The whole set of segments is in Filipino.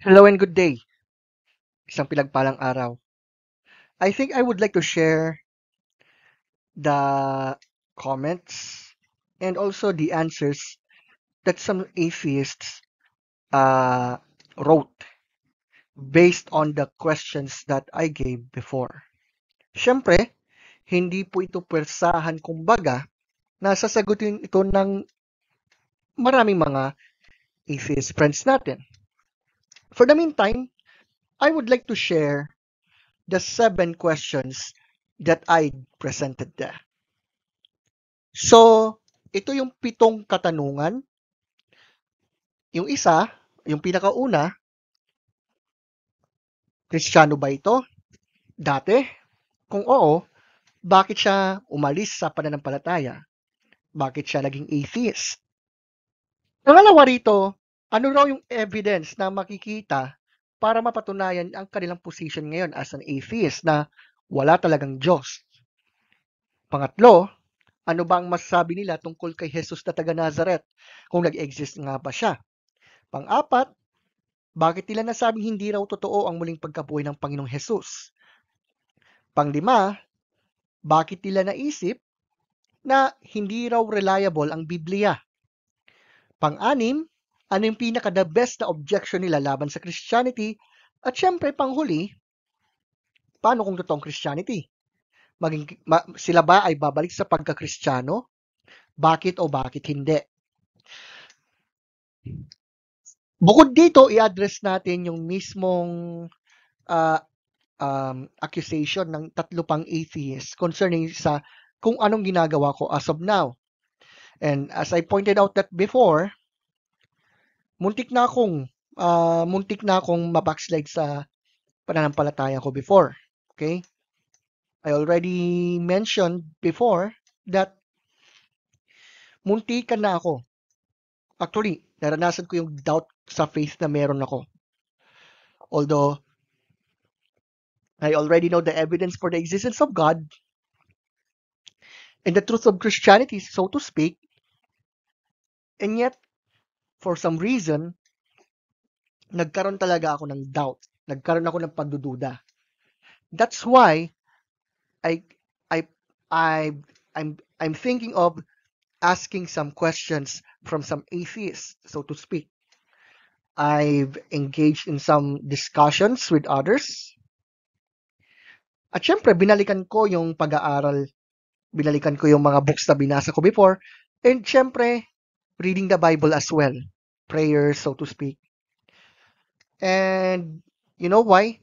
Hello and good day. Isang pinagpalang araw. I think I would like to share the comments and also the answers that some atheists uh, wrote based on the questions that I gave before. Siyempre, hindi po ito persahan kumbaga na sasagutin ito ng maraming mga atheist friends natin. For the meantime, I would like to share the 7 questions that I presented there. So, ito yung 7 katanungan. Yung isa, yung pinakauna, Kristiyano ba ito? Dati? Kung oo, bakit siya umalis sa pananampalataya? Bakit siya naging atheist? Pangalawa rito, ano raw yung evidence na makikita para mapatunayan ang kanilang position ngayon as an atheist na wala talagang Diyos? Pangatlo, ano ba ang masasabi nila tungkol kay Jesus na taga Nazareth kung nag-exist nga ba siya? Pang-apat, bakit nila nasabing hindi raw totoo ang muling pagkabuhay ng Panginoong Hesus? Panglima, bakit nila naisip na hindi raw reliable ang Biblia? Pang-anim, ano yung pinaka-the best na objection nila laban sa Christianity? At syempre, panghuli, paano kung totoong Christianity? Sila ba ay babalik sa pagka-Kristiyano? Bakit o bakit hindi? Bukod dito, i-address natin yung mismong uh, accusation ng 3 pang atheists concerning sa kung anong ginagawa ko as of now. And as I pointed out that before, muntik na akong mabackslide sa pananampalataya ko before. Okay? I already mentioned before that muntikan na ako. Actually, naranasan ko yung doubt sa faith na meron ako. Although, I already know the evidence for the existence of God and the truth of Christianity, so to speak, and yet, for some reason, nagkaroon talaga ako ng doubt. Nagkaroon ako ng pagdududa. That's why I I I I'm thinking of asking some questions from some atheists, so to speak. I've engaged in some discussions with others. At syempre, binalikan ko yung pag-aaral, binalikan ko yung mga books na binasa ko before, and syempre, reading the Bible as well. Prayers, so to speak. And you know why?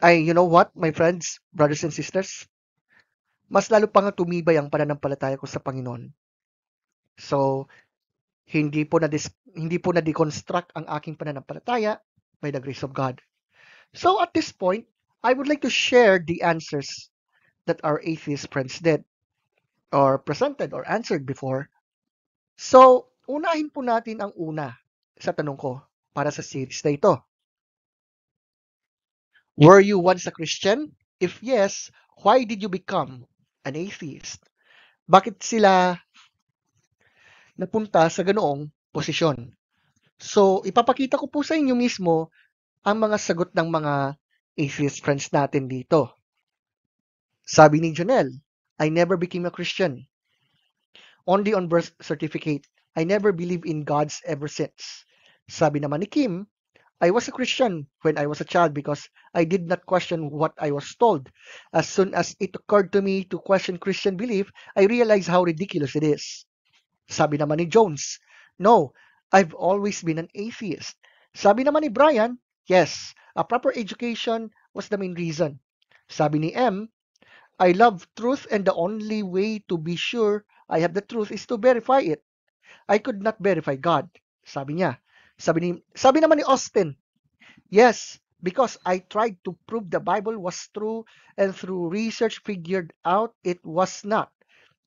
You know what, my friends, brothers and sisters? Mas lalo pa nga tumibay ang pananampalataya ko sa Panginoon. So, hindi po na deconstruct ang aking pananampalataya by the grace of God. So, at this point, I would like to share the answers that our atheist friends did or presented or answered before. So, unahin po natin ang una sa tanong ko para sa series na ito. Were you once a Christian? If yes, why did you become an atheist? Bakit sila napunta sa ganoong posisyon? So, ipapakita ko po sa inyo mismo ang mga sagot ng mga atheist friends natin dito. Sabi ni Janelle, I never became a Christian. Only on birth certificate. I never believed in God's ever since. Sabi naman ni Kim, I was a Christian when I was a child because I did not question what I was told. As soon as it occurred to me to question Christian belief, I realized how ridiculous it is. Sabi naman ni Jones, no, I've always been an atheist. Sabi naman ni Brian, yes, a proper education was the main reason. Sabi ni M, I love truth and the only way to be sure I have the truth is to verify it. I could not verify God. Sabi niya. Sabi naman ni Austin, yes, because I tried to prove the Bible was true and through research figured out it was not.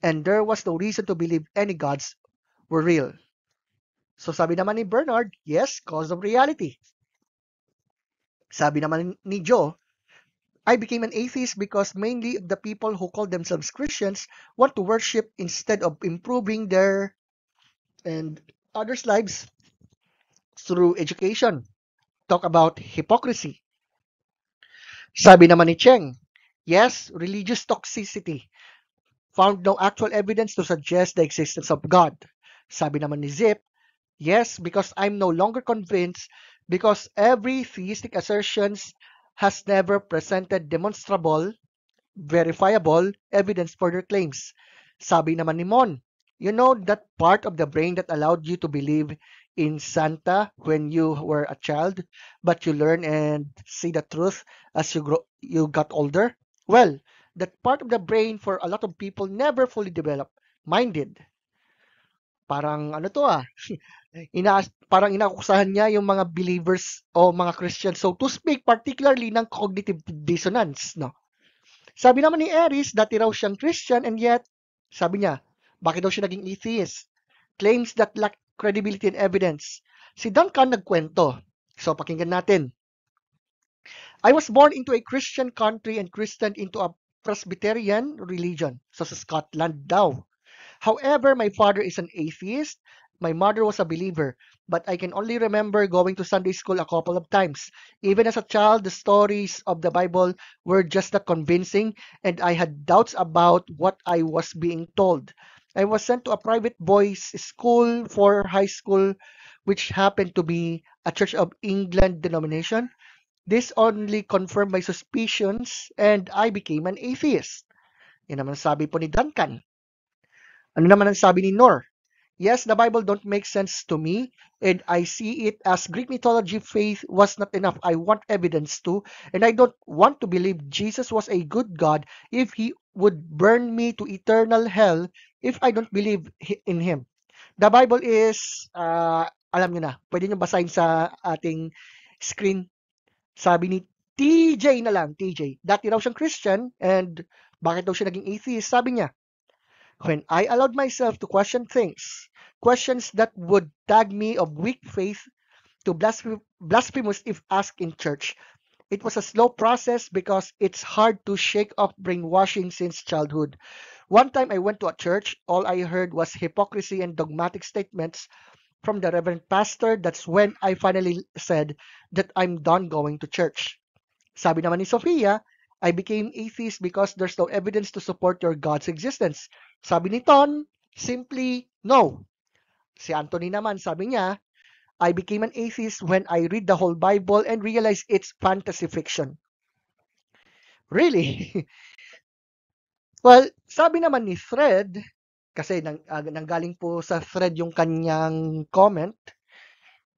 And there was no reason to believe any gods were real. So sabi naman ni Bernard, yes, cause of reality. Sabi naman ni Joe, I became an atheist because mainly the people who call themselves Christians want to worship instead of improving their and others' lives through education. talk about hypocrisy. Sabi naman ni Cheng, yes, religious toxicity found no actual evidence to suggest the existence of God. Sabi naman ni Zip, yes, because I'm no longer convinced because every theistic assertions has never presented demonstrable, verifiable evidence for their claims. Sabi naman ni Mon, you know that part of the brain that allowed you to believe in Santa when you were a child, but you learn and see the truth as you got older? Well, that part of the brain for a lot of people never fully developed. Mine did. Parang ano to parang inakusahan niya yung mga believers o mga Christians, so to speak, particularly ng cognitive dissonance, no? Sabi naman ni Aries, dati raw siyang Christian and yet, sabi niya, bakit daw siya naging atheist? Claims that lack credibility and evidence. Si Duncan nagkwento. So, pakinggan natin. I was born into a Christian country and Christian into a Presbyterian religion. So, sa Scotland daw. However, my father is an atheist. My mother was a believer, but I can only remember going to Sunday school a couple of times. Even as a child, the stories of the Bible were just not convincing, and I had doubts about what I was being told. I was sent to a private boys' school for high school, which happened to be a Church of England denomination. This only confirmed my suspicions, and I became an atheist. Yan naman sabi po ni Duncan. Ano naman ang sabi ni Nor? Yes, the Bible don't make sense to me, and I see it as Greek mythology faith was not enough. I want evidence too, and I don't want to believe Jesus was a good God if he would burn me to eternal hell if I don't believe in him. The Bible is, alam nyo na, pwede nyo basahin sa ating screen. Sabi ni TJ na lang, TJ. Dati raw siyang Christian, and bakit daw siya naging atheist? Sabi niya, when I allowed myself to question things, questions that would tag me of weak faith to blasphemous if asked in church. It was a slow process because it's hard to shake off brainwashing since childhood. One time I went to a church, all I heard was hypocrisy and dogmatic statements from the Reverend Pastor. That's when I finally said that I'm done going to church. Sabi naman ni Sophia, I became atheist because there's no evidence to support your God's existence. Sabi ni Ton, simply no. Si Anthony naman, sabi niya, I became an atheist when I read the whole Bible and realized it's fantasy fiction. Really? Well, sabi naman ni Thread, kasi nanggaling po sa Thread yung kanyang comment,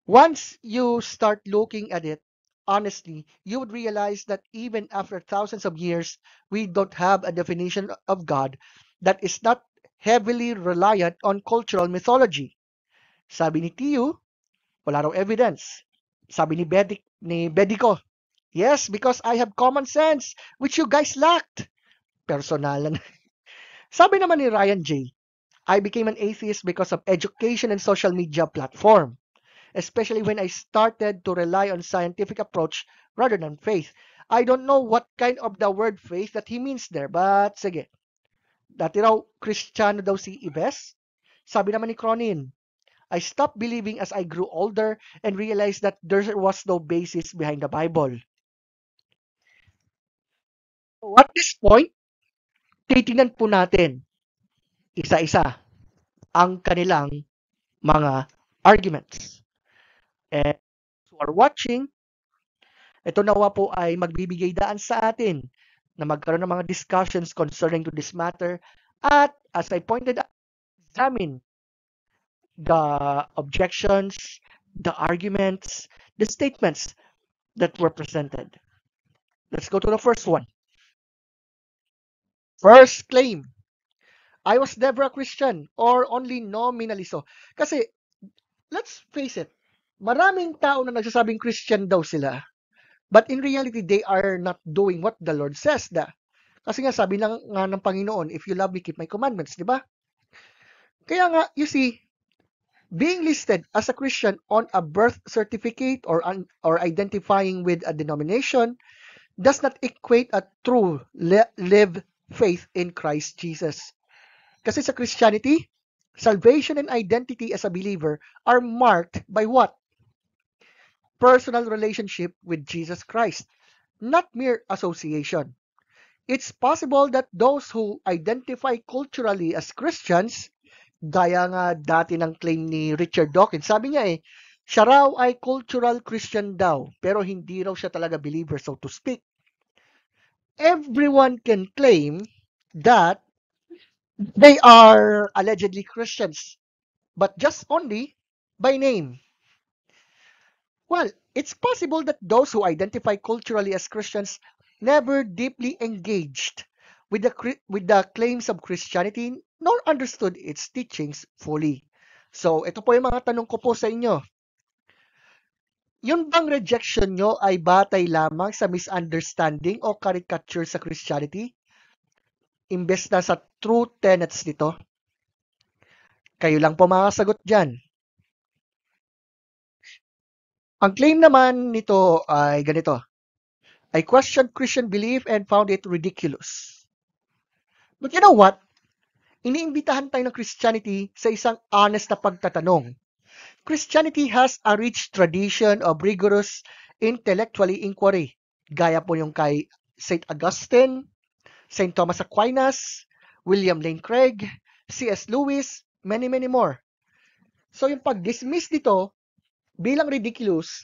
once you start looking at it, honestly, you would realize that even after thousands of years, we don't have a definition of God that is not heavily reliant on cultural mythology. Sabi ni Tiyu, wala raw evidence. Sabi ni Bedico, yes, because I have common sense, which you guys lacked. Personalan. Sabi naman ni Ryan J, I became an atheist because of education and social media platform, especially when I started to rely on scientific approach rather than faith. I don't know what kind of the word faith that he means there, but sige. Dati raw Kristiyano daw si Ives. Sabi naman ni Cronin, I stopped believing as I grew older and realized that there was no basis behind the Bible. So at this point, titingnan po natin isa-isa ang kanilang mga arguments. And who are watching, ito nawa po ay magbibigay daan sa atin na magkaroon ng mga discussions concerning to this matter at as I pointed out, examine the objections, the arguments, the statements that were presented. Let's go to the first one. First claim, I was never a Christian or only nominally so. Kasi, let's face it, maraming tao na nagsasabing Christian daw sila. But in reality, they are not doing what the Lord says. Kasi nga sabi nga ng Panginoon, if you love me, keep my commandments, di ba? Kaya nga, you see, being listed as a Christian on a birth certificate or identifying with a denomination does not equate a true lived faith in Christ Jesus. Kasi sa Christianity, salvation and identity as a believer are marked by what? personal relationship with Jesus Christ, not mere association. It's possible that those who identify culturally as Christians, gaya nga dati ng claim ni Richard Dawkins, sabi niya siya raw ay cultural Christian daw, pero hindi raw siya talaga believer, so to speak. Everyone can claim that they are allegedly Christians, but just only by name. Well, it's possible that those who identify culturally as Christians never deeply engaged with the claims of Christianity nor understood its teachings fully. So, ito po yung mga tanong ko po sa inyo. Yung bang rejection nyo ay batay lamang sa misunderstanding o caricature sa Christianity? Imbes na sa true tenets nito? Kayo lang po makasagot dyan. Ang claim naman nito ay ganito. I questioned Christian belief and found it ridiculous. But you know what? Iniimbitahan tayo ng Christianity sa isang honest na pagtatanong. Christianity has a rich tradition of rigorous intellectual inquiry. Gaya po yung kay St. Augustine, St. Thomas Aquinas, William Lane Craig, C.S. Lewis, many more. So yung pag-dismiss dito bilang ridiculous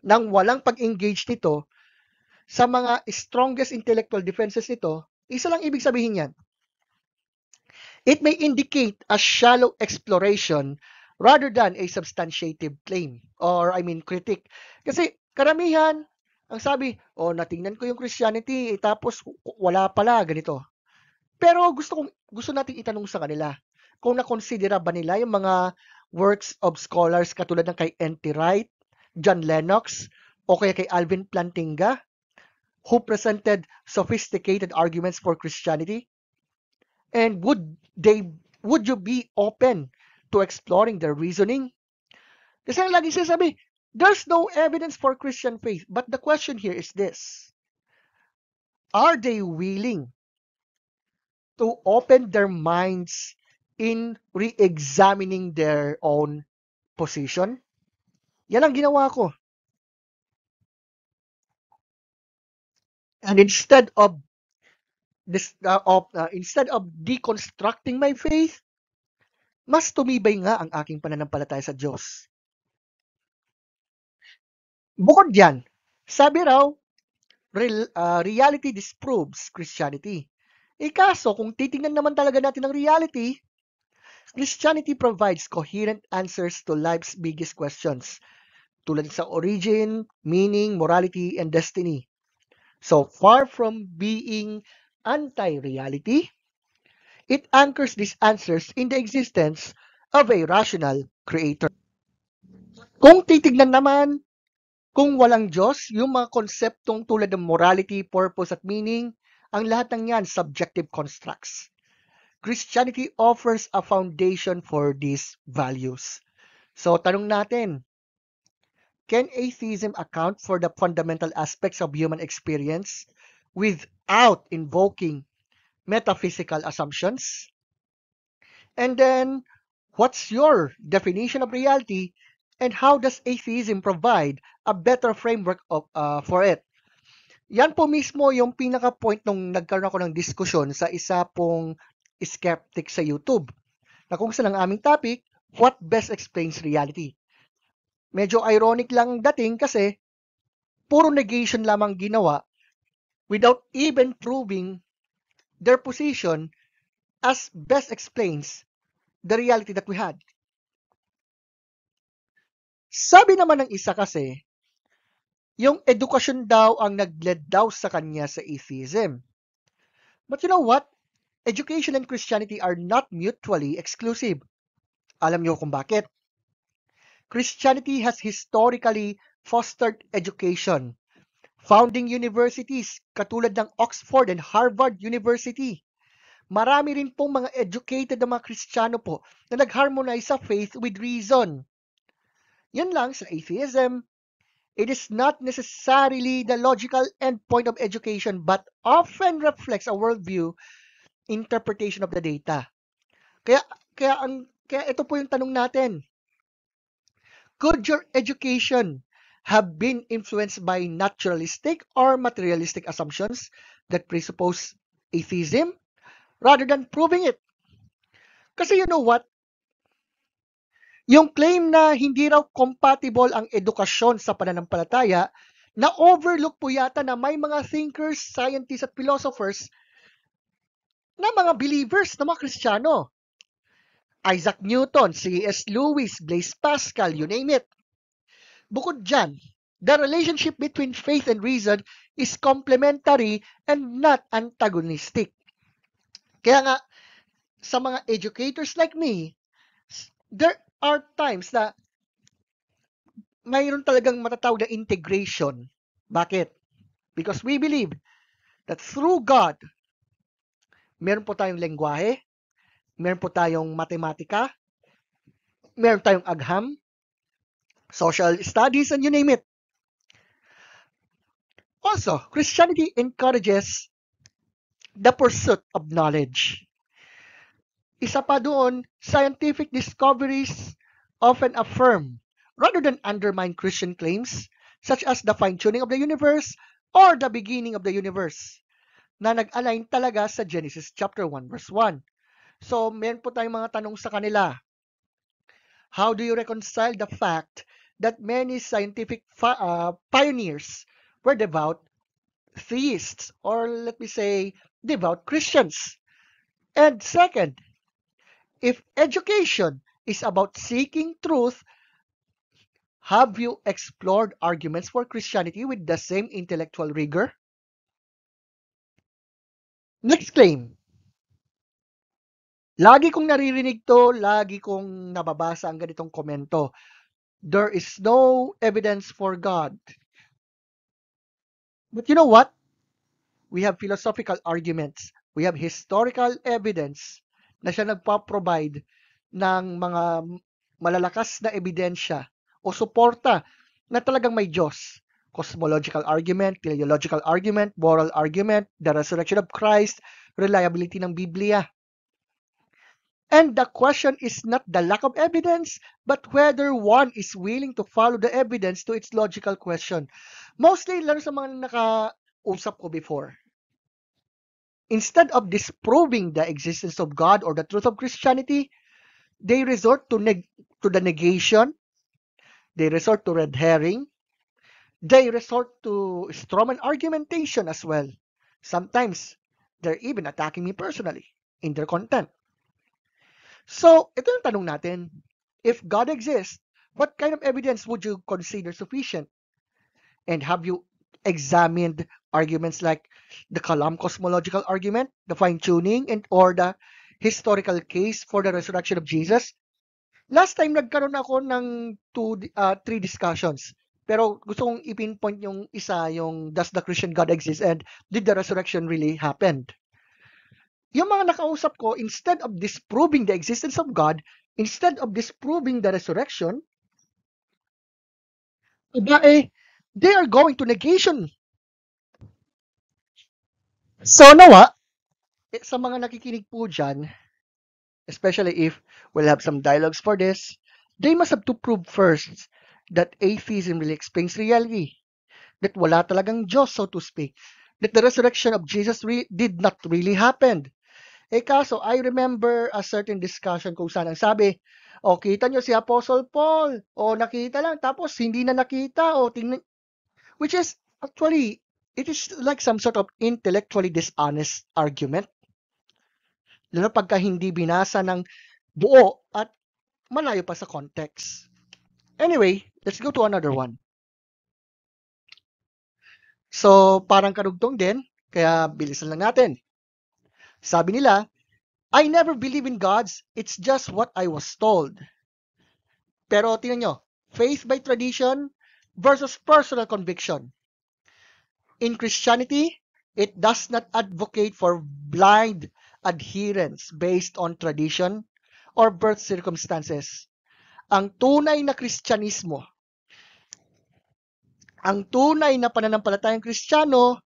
nang walang pag-engage nito sa mga strongest intellectual defenses nito, isa lang ibig sabihin yan. It may indicate a shallow exploration rather than a substantiative claim or critique. Kasi karamihan ang sabi, natingnan ko yung Christianity tapos wala pala ganito. Pero gusto nating itanong sa kanila kung na-considera ba nila yung mga works of scholars katulad ng kay N.T. Wright, John Lennox, o kaya kay Alvin Plantinga, who presented sophisticated arguments for Christianity? And would you be open to exploring their reasoning? Kasi ang lagi sinasabi, there's no evidence for Christian faith. But the question here is this. Are they willing to open their minds in re-examining their own position? Yan ang ginawa ko. And instead of deconstructing my faith, mas tumibay nga ang aking pananampalataya sa Diyos. Bukod diyan, sabi raw, reality disproves Christianity. Kaso, kung titingnan naman talaga natin ang reality, Christianity provides coherent answers to life's biggest questions, tulad sa origin, meaning, morality, and destiny. So far from being anti-reality, it anchors these answers in the existence of a rational creator. Kung titignan naman, kung walang Diyos, yung mga konseptong tulad ng morality, purpose, at meaning, ang lahat ng yan subjective constructs. Christianity offers a foundation for these values. So, tanong natin, can atheism account for the fundamental aspects of human experience without invoking metaphysical assumptions? And then, what's your definition of reality and how does atheism provide a better framework for it? Yan po mismo yung pinaka-point nung nagkaroon ako ng diskusyon sa isa pong skeptic sa YouTube. Na kung saan ang aming topic, what best explains reality? Medyo ironic lang dating kasi puro negation lamang ginawa without even proving their position as best explains the reality that we had. Sabi naman ng isa kasi, yung edukasyon daw ang nag-lead daw sa kanya sa atheism. But you know what? Education and Christianity are not mutually exclusive. Alam niyo kung bakit? Christianity has historically fostered education. Founding universities katulad ng Oxford and Harvard University. Marami rin pong mga educated na mga Kristiyano po na nag-harmonize sa faith with reason. Yan lang sa atheism. It is not necessarily the logical endpoint of education but often reflects a worldview interpretation of the data. Kaya ito po yung tanong natin. Could your education have been influenced by naturalistic or materialistic assumptions that presuppose atheism rather than proving it. Kasi you know what? Yung claim na hindi raw compatible ang edukasyon sa pananampalataya, na-overlook po yata na may mga thinkers, scientists at philosophers na mga believers, na mga Kristiyano. Isaac Newton, C.S. Lewis, Blaise Pascal, you name it. Bukod dyan, the relationship between faith and reason is complementary and not antagonistic. Kaya nga, sa mga educators like me, there are times na mayroon talagang matatawag na integration. Bakit? Because we believe that through God, meron po tayong lengguwahe, meron po tayong matematika, meron tayong agham, social studies, and you name it. Also, Christianity encourages the pursuit of knowledge. Isa pa doon, scientific discoveries often affirm rather than undermine Christian claims such as the fine-tuning of the universe or the beginning of the universe na nag-align talaga sa Genesis chapter 1 verse 1. So, meron po tayong mga tanong sa kanila. How do you reconcile the fact that many scientific pioneers were devout theists, or let me say, devout Christians? And second, if education is about seeking truth, have you explored arguments for Christianity with the same intellectual rigor? Next claim. Lagi kong naririnig to, lagi kong nababasa ang ganitong komento. There is no evidence for God. But you know what? We have philosophical arguments. We have historical evidence na siya nagpa-provide ng mga malalakas na ebidensya o suporta na talagang may Diyos. Cosmological argument, teleological argument, moral argument, the resurrection of Christ, reliability ng Biblia. And the question is not the lack of evidence, but whether one is willing to follow the evidence to its logical question. Mostly, lalo sa mga nakausap ko before, instead of disproving the existence of God or the truth of Christianity, they resort to the negation, they resort to red herring, they resort to strawman argumentation as well. Sometimes, they're even attacking me personally in their content. So, ito yung tanong natin. If God exists, what kind of evidence would you consider sufficient? And have you examined arguments like the Kalam cosmological argument, the fine-tuning, and or the historical case for the resurrection of Jesus? Last time, nagkaroon ako ng 3 discussions. Pero gusto kong ipinpoint yung isa, yung does the Christian God exist and did the resurrection really happen? Yung mga nakausap ko, instead of disproving the existence of God, instead of disproving the resurrection, they are going to negation. So, nawa, sa mga nakikinig po dyan, especially if we'll have some dialogues for this, they must have to prove first that atheism really explains reality, that wala talagang Diyos, so to speak, that the resurrection of Jesus did not really happen. Kaso, I remember a certain discussion kung saan ang sabi, kita nyo si Apostle Paul, nakita lang, tapos hindi na nakita, tingnan, which is, actually, it is like some sort of intellectually dishonest argument. Lalo pagka hindi binasa ng buo at malayo pa sa context. Anyway, let's go to another one. So, parang karugtong din, kaya bilisan lang natin. Sabi nila, I never believe in gods, it's just what I was told. Pero tingnan nyo, faith by tradition versus personal conviction. In Christianity, it does not advocate for blind adherence based on tradition or birth circumstances. Ang tunay na Kristyanismo, ang tunay na pananampalatayang Kristiyano,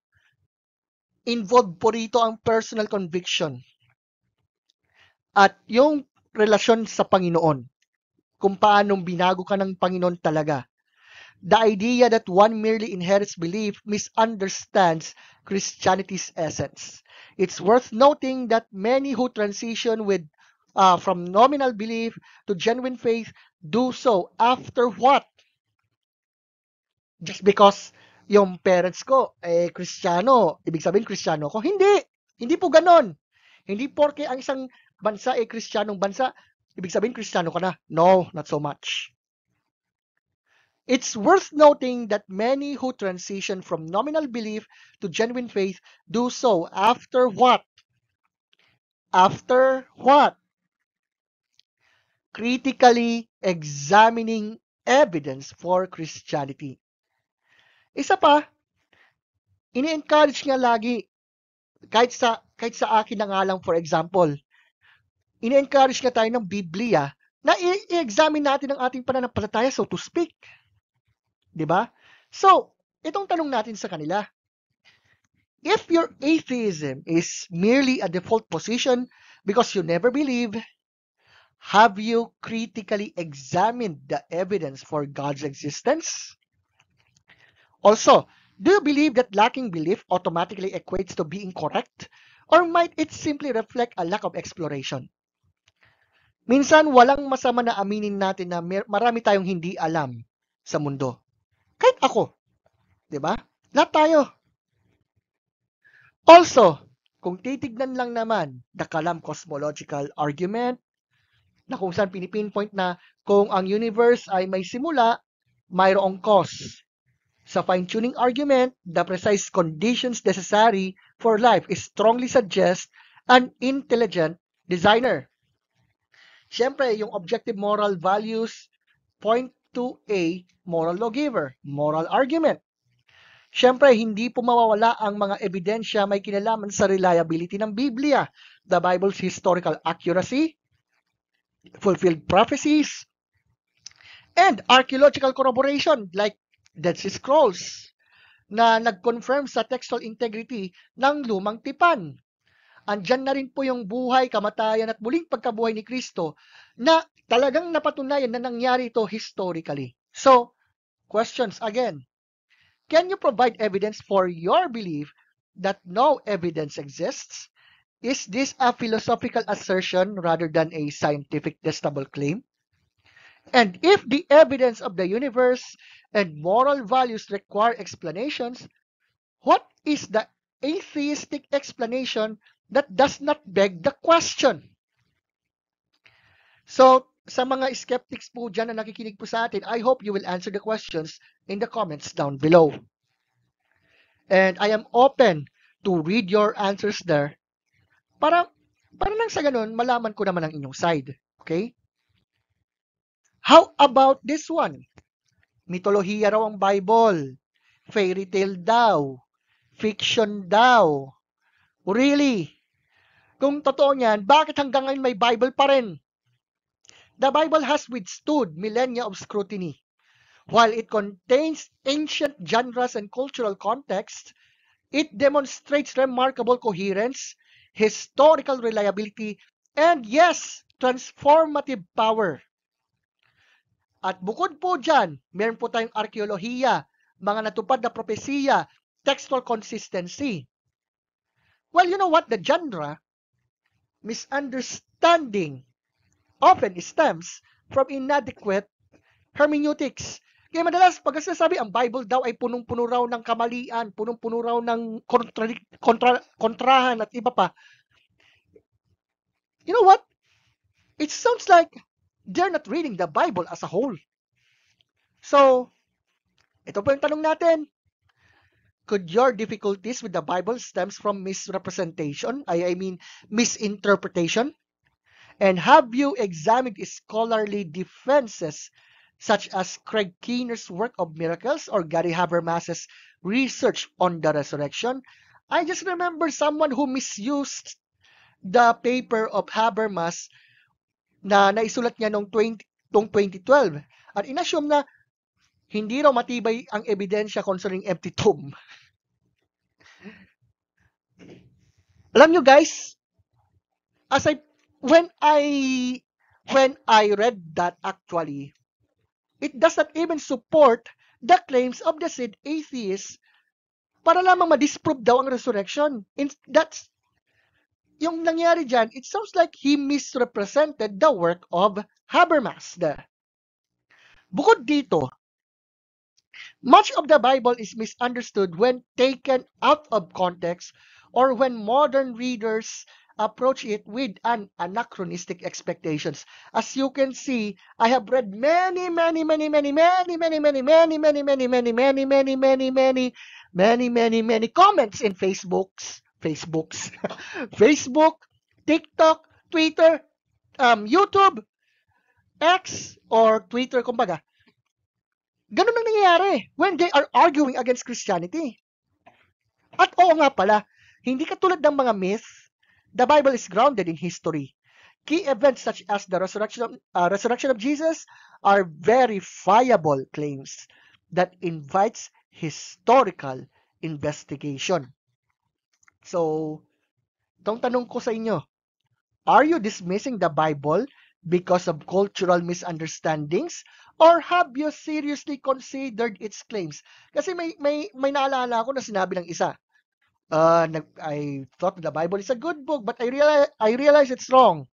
involved po rito ang personal conviction at yung relasyon sa Panginoon, kung paanong binago ka ng Panginoon talaga. The idea that one merely inherits belief misunderstands Christianity's essence. It's worth noting that many who transition from nominal belief to genuine faith do so after what? Just because yung parents ko, Kristiyano, ibig sabihin Kristiyano ko? Hindi! Hindi po ganon. Hindi porke ang isang bansa Kristiyanong bansa, ibig sabihin Kristiyano ka na. No, not so much. It's worth noting that many who transition from nominal belief to genuine faith do so after what? After what? Critically examining evidence for Christianity. Isa pa, ini-encourage nga lagi, kahit sa akin na nga lang, for example, ini-encourage nga tayo ng Biblia na i-examine natin ang ating pananampalataya, so to speak. Diba? So, itong tanong natin sa kanila, if your atheism is merely a default position because you never believe, have you critically examined the evidence for God's existence? Also, do you believe that lacking belief automatically equates to being correct? Or might it simply reflect a lack of exploration? Minsan, walang masama na aminin natin na marami tayong hindi alam sa mundo. Kahit ako. Diba? Lahat tayo. Also, kung titignan lang naman the Kalam cosmological argument, na kung saan pinipinpoint na kung ang universe ay may simula, mayroong cause. Sa fine-tuning argument, the precise conditions necessary for life strongly suggest an intelligent designer. Siyempre, yung objective moral values point to a moral lawgiver, moral argument. Siyempre, hindi po mawawala ang mga ebidensya may kinalaman sa reliability ng Biblia, the Bible's historical accuracy, fulfilled prophecies, and archaeological corroboration like Dead Sea Scrolls na nag-confirm sa textual integrity ng lumang tipan. Andyan na rin po yung buhay, kamatayan at muling pagkabuhay ni Kristo na talagang napatunayan na nangyari ito historically. So, questions again. Can you provide evidence for your belief that no evidence exists? Is this a philosophical assertion rather than a scientific testable claim? And if the evidence of the universe and moral values require explanations, what is the atheistic explanation that does not beg the question? So, sa mga skeptics po dyan na nakikinig po sa atin, I hope you will answer the questions in the comments down below. And I am open to read your answers there para nang sa ganun, malaman ko naman ang inyong side. Okay? How about this one? Mitolohiya raw ang Bible. Fairy tale daw. Fiction daw. Really? Kung totoo niyan, bakit hanggang ngayon may Bible pa rin? The Bible has withstood millennia of scrutiny. While it contains ancient genres and cultural contexts, it demonstrates remarkable coherence, historical reliability, and yes, transformative power. At bukod po dyan, meron po tayong arkeolohiya, mga natupad na propesiya, textual consistency. Well, you know what? The genre, misunderstanding, often stems from inadequate hermeneutics. Kaya madalas, pag sinasabi, ang Bible daw ay punong-puno raw ng kamalian, punong-puno raw ng kontrahan at iba pa. You know what? It sounds like they're not reading the Bible as a whole. So, ito po yung tanong natin. Could your difficulties with the Bible stems from misrepresentation? I mean, misinterpretation? And have you examined scholarly defenses such as Craig Keener's work of miracles or Gary Habermas's research on the resurrection? I just remember someone who misused the paper of Habermas na naisulat niya noong 2012 at inassume na hindi raw matibay ang ebidensya concerning empty tomb. Alam nyo guys, when I read that actually, it does not even support the claims of the said atheists para lamang ma-disprove daw ang resurrection. That's yung nangyari dyan. It sounds like he misrepresented the work of Habermas. Bukod dito, much of the Bible is misunderstood when taken out of context or when modern readers approach it with an anachronistic expectations. As you can see, I have read many comments in Facebook, TikTok, Twitter, YouTube, X, or Twitter, kumbaga. Ganun ang nangyayari when they are arguing against Christianity. At oo nga pala, hindi katulad ng mga myth, the Bible is grounded in history. Key events such as the resurrection of Jesus are verifiable claims that invites historical investigation. So, itong tanong ko sa inyo, are you dismissing the Bible because of cultural misunderstandings or have you seriously considered its claims? Kasi may naalala ako na sinabi ng isa. I thought the Bible is a good book but I realize it's wrong.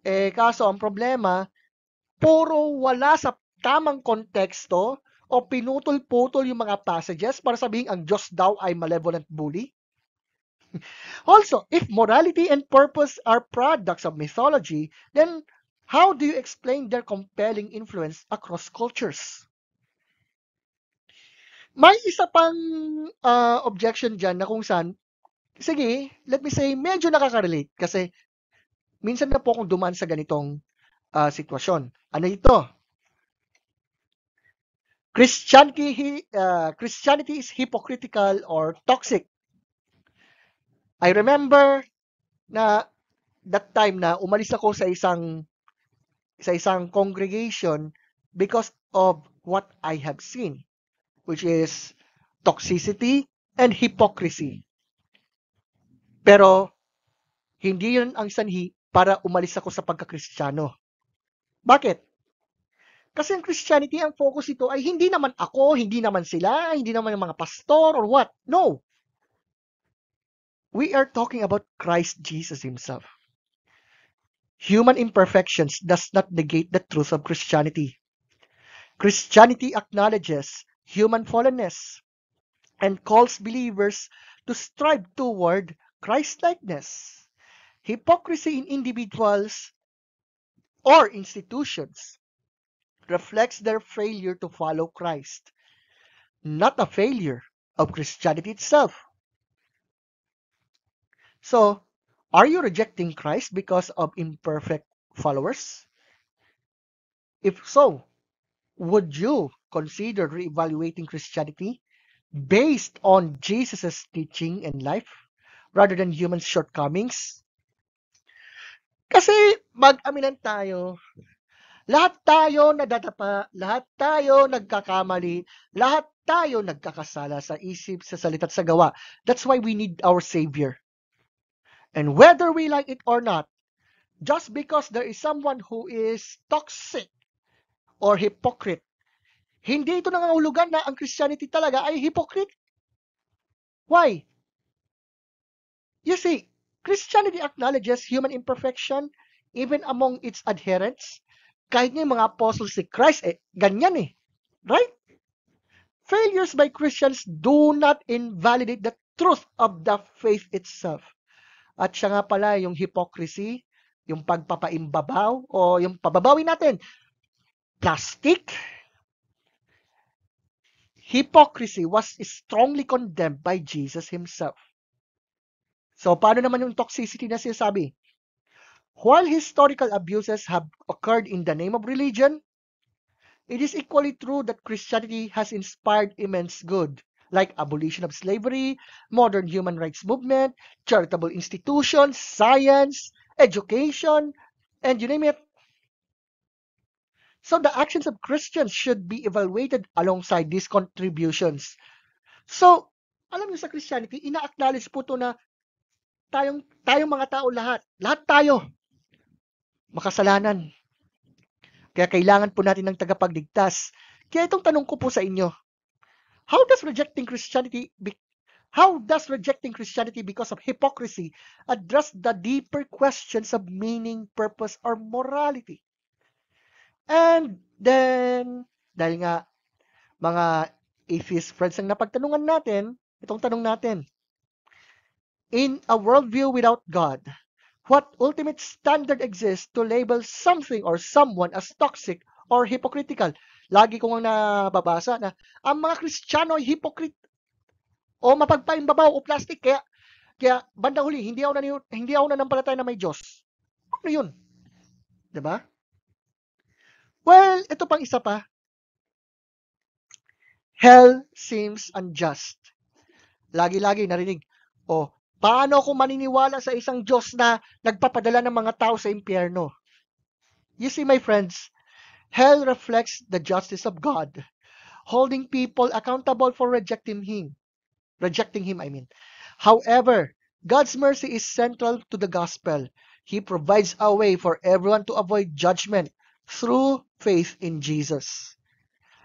Kaso ang problema, puro wala sa tamang konteksto o pinutol-putol yung mga passages para sabihin ang Diyos daw ay malevolent bully. Also, if morality and purpose are products of mythology, then how do you explain their compelling influence across cultures? May isa pang objection dyan na kung saan, sige, let me say, medyo nakaka-relate kasi minsan na po akong dumaan sa ganitong sitwasyon. Ano ito? Christianity is hypocritical or toxic. I remember na that time na umalis ako sa isang congregation because of what I have seen, which is toxicity and hypocrisy. Pero hindi yun ang sanhi para umalis ako sa pagka-Kristiyano. Bakit? Kasi ang Christianity, ang focus ito ay hindi naman ako, hindi naman sila, hindi naman yung mga pastor or what. No. We are talking about Christ Jesus himself. Human imperfections does not negate the truth of Christianity. Christianity acknowledges human fallenness and calls believers to strive toward Christ-likeness. Hypocrisy in individuals or institutions reflects their failure to follow Christ, not a failure of Christianity itself. So, are you rejecting Christ because of imperfect followers? If so, would you consider reevaluating Christianity based on Jesus' teaching and life rather than human shortcomings? Kasi mag-aminan tayo, lahat tayo nadadapa, lahat tayo nagkakamali, lahat tayo nagkakasala sa isip, sa salita at sa gawa. That's why we need our Savior. And whether we like it or not, just because there is someone who is toxic or hypocrite, hindi ito nangangahulugan na ang Christianity talaga ay hypocrite. Why? You see, Christianity acknowledges human imperfection even among its adherents. Kahit nga yung mga apostles si Christ, ganyan Right? Failures by Christians do not invalidate the truth of the faith itself. At siya nga pala yung hypocrisy, yung pagpapaimbabaw, o yung pababawi natin, plastic. Hypocrisy was strongly condemned by Jesus himself. So, paano naman yung toxicity na sinasabi? While historical abuses have occurred in the name of religion, it is equally true that Christianity has inspired immense good, like abolition of slavery, modern human rights movement, charitable institutions, science, education, and you name it. So the actions of Christians should be evaluated alongside these contributions. So, alam niyo sa Christianity, ina-acknowledge po ito na tayong mga tao lahat tayo makasalanan. Kaya kailangan po natin ng tagapagligtas. Kaya itong tanong ko po sa inyo, how does rejecting Christianity because of hypocrisy address the deeper questions of meaning, purpose, or morality? And then, dahil nga mga atheist friends ang napagtanungan natin, itong tanong natin, in a worldview without God, what ultimate standard exists to label something or someone as toxic or hypocritical? Lagi ko nga nababasa na ang mga Kristiyano ay hypocrite o mapagpaimbabaw o plastic, kaya bandang huli hindi ako nanampalataya na may Diyos. Ano 'yun? 'Di ba? Well, ito pang isa pa. Hell seems unjust. Lagi-lagi narinig, paano ako maniniwala sa isang Diyos na nagpapadala ng mga tao sa impyerno? You see, my friends, hell reflects the justice of God, holding people accountable for rejecting Him. However, God's mercy is central to the gospel. He provides a way for everyone to avoid judgment through faith in Jesus.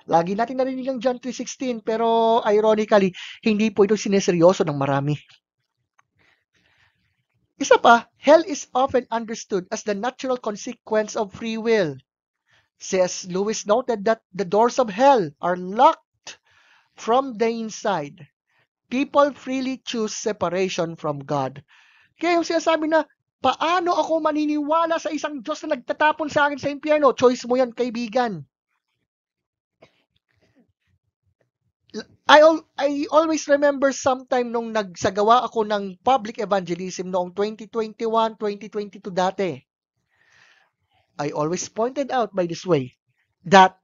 Lagi natin narinig ang John 3:16, pero ironically, hindi po ito sineseryoso ng marami. Isa pa, hell is often understood as the natural consequence of free will. C.S. Lewis noted that the doors of hell are locked from the inside. People freely choose separation from God. Kaya yung sinasabi na, paano ako maniniwala sa isang Diyos na nagtatapon sa akin sa impyerno? Choice mo yan, kaibigan. I always remember sometime nung nagsagawa ako ng public evangelism noong 2021, 2022 dati. I always pointed out by this way that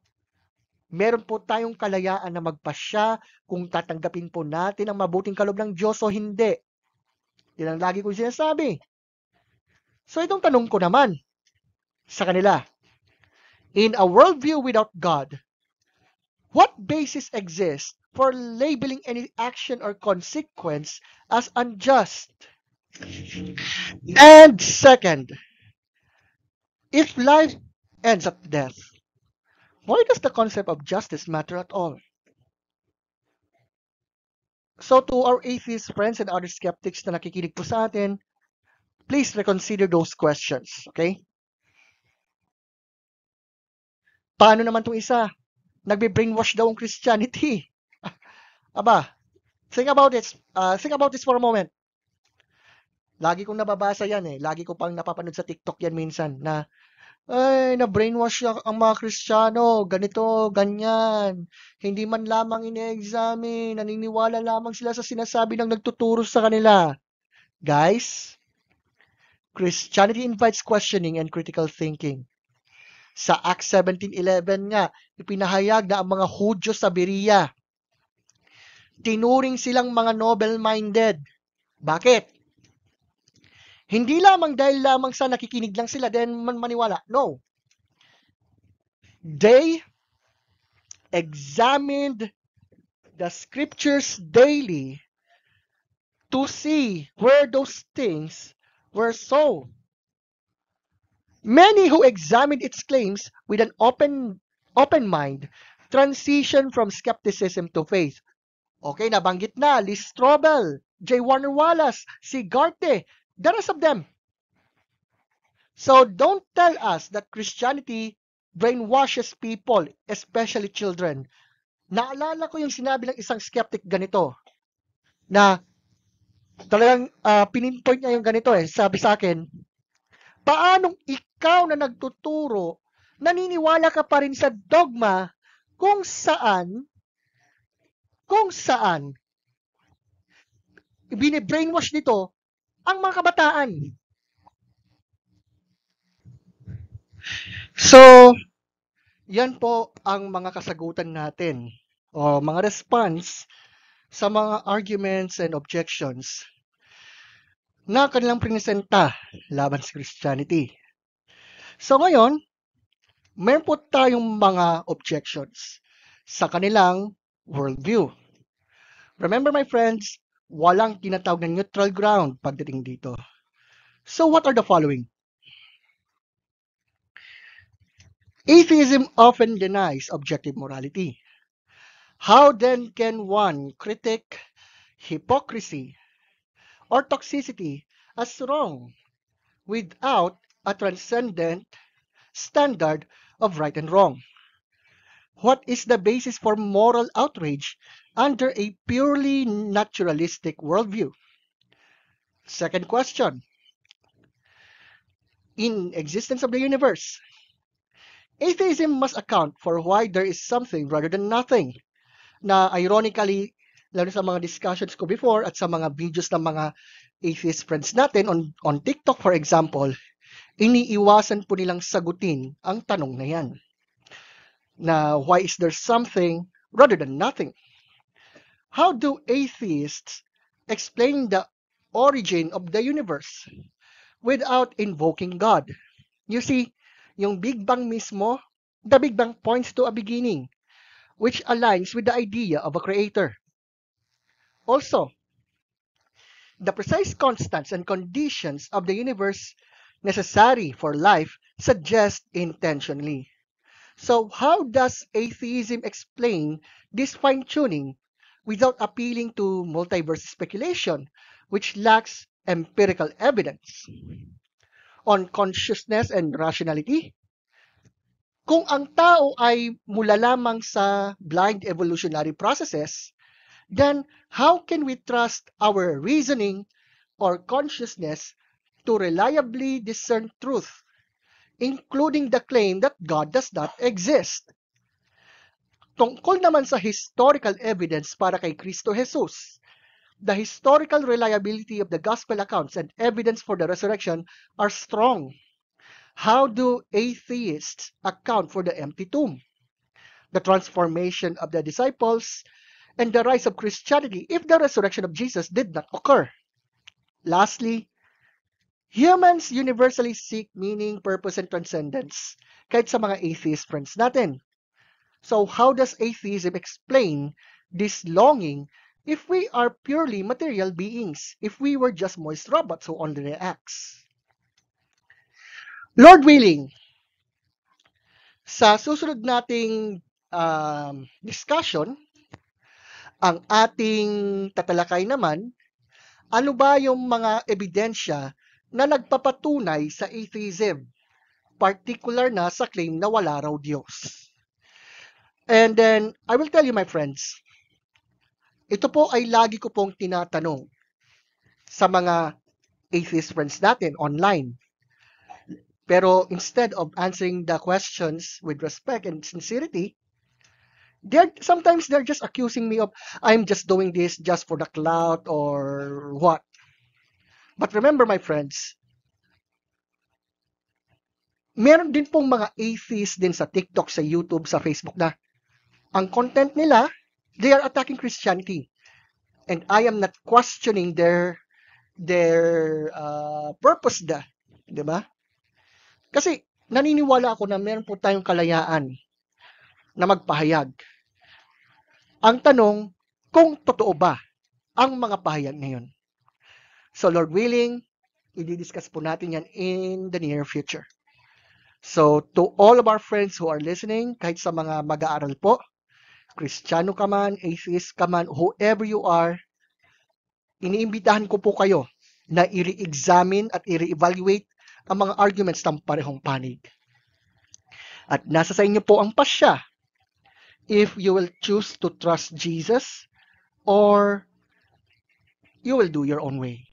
meron po tayong kalayaan na magpasya kung tatanggapin po natin ang mabuting kaloob ng Diyos o hindi. Yan ang lagi kong sinasabi. So itong tanong ko naman sa kanila, in a worldview without God, what basis exists for labeling any action or consequence as unjust? And second, if life ends at death, why does the concept of justice matter at all? So to our atheist friends and other skeptics na nakikinig po sa atin, please reconsider those questions, okay? Paano naman itong isa? Nagbe-brainwash daw ang Christianity. Aba, think about this for a moment. Lagi kong nababasa yan eh. Lagi ko pang napapanood sa TikTok yan minsan na na-brainwash ang mga Kristiyano, ganito, ganyan. Hindi man lamang ine-examine, naniniwala lamang sila sa sinasabi ng nagtuturo sa kanila. Guys, Christianity invites questioning and critical thinking. Sa Acts 17:11 nga, ipinahayag na ang mga Hudyo sa Berea, tinuring silang mga noble-minded. Bakit? Hindi lamang dahil lamang sa nakikinig lang sila then maniwala. No. They examined the scriptures daily to see where those things were so. Many who examined its claims with an open mind transition from skepticism to faith. Okay, nabanggit na, Lee Strobel, J. Warner Wallace, si Garte, the rest of them. So don't tell us that Christianity brainwashes people, especially children. Naalala ko yung sinabi ng isang skeptic ganito, na talagang pininpoint niya yung ganito eh. Sabi sa akin, paanong ikaw na nagtuturo, naniniwala ka pa rin sa dogma kung saan bine-brainwash nito ang mga kabataan. So, yan po ang mga kasagutan natin o mga response sa mga arguments and objections na kanilang presenta laban sa Christianity. So ngayon, meron po tayong mga objections sa kanilang worldview. Remember my friends, walang tinatawag na neutral ground pagdating dito. So what are the following? Atheism often denies objective morality. How then can one critique hypocrisy or toxicity as wrong without a transcendent standard of right and wrong? What is the basis for moral outrage under a purely naturalistic worldview? Second question. In existence of the universe, atheism must account for why there is something rather than nothing. Na ironically, lalo sa mga discussions ko before at sa mga videos ng mga atheist friends natin on TikTok for example, iniiwasan po nilang sagutin ang tanong na yan. Na why is there something rather than nothing? How do atheists explain the origin of the universe without invoking God? You see, yung Big Bang mismo, the Big Bang points to a beginning, which aligns with the idea of a creator. Also, the precise constants and conditions of the universe necessary for life suggest intentionally. So, how does atheism explain this fine tuning without appealing to multiverse speculation, which lacks empirical evidence? On consciousness and rationality, kung ang tao ay mula lamang sa blind evolutionary processes, then how can we trust our reasoning or consciousness to reliably discern truth, including the claim that God does not exist? Tungkol naman sa historical evidence para kay Kristo Jesus, the historical reliability of the gospel accounts and evidence for the resurrection are strong. How do atheists account for the empty tomb, the transformation of the disciples, and the rise of Christianity if the resurrection of Jesus did not occur? Lastly, humans universally seek meaning, purpose, and transcendence, kahit sa mga atheist friends natin. So how does atheism explain this longing if we are purely material beings, if we were just moist robots who only reacts? Lord willing, sa susunod nating discussion, ang ating tatalakay naman, ano ba yung mga ebidensya na nagpapatunay sa atheism, particular na sa claim na wala raw Diyos. And then, I will tell you my friends, ito po ay lagi ko pong tinatanong sa mga atheist friends natin online. Pero instead of answering the questions with respect and sincerity, sometimes they're just accusing me of, I'm just doing this just for the clout or what. But remember my friends, meron din pong mga atheists din sa TikTok, sa YouTube, sa Facebook na ang content nila, they are attacking Christianity. And I am not questioning their purpose da. Diba? Kasi naniniwala ako na meron po tayong kalayaan na magpahayag. Ang tanong, kung totoo ba ang mga pahayag ngayon? So Lord willing, i-discuss po natin yan in the near future. So to all of our friends who are listening, kahit sa mga mag-aaral po, Kristiyano ka man, atheist ka man, whoever you are, iniimbitahan ko po kayo na i-re-examine at i-re-evaluate ang mga arguments ng parehong panig. At nasa sa inyo po ang pasya if you will choose to trust Jesus or you will do your own way.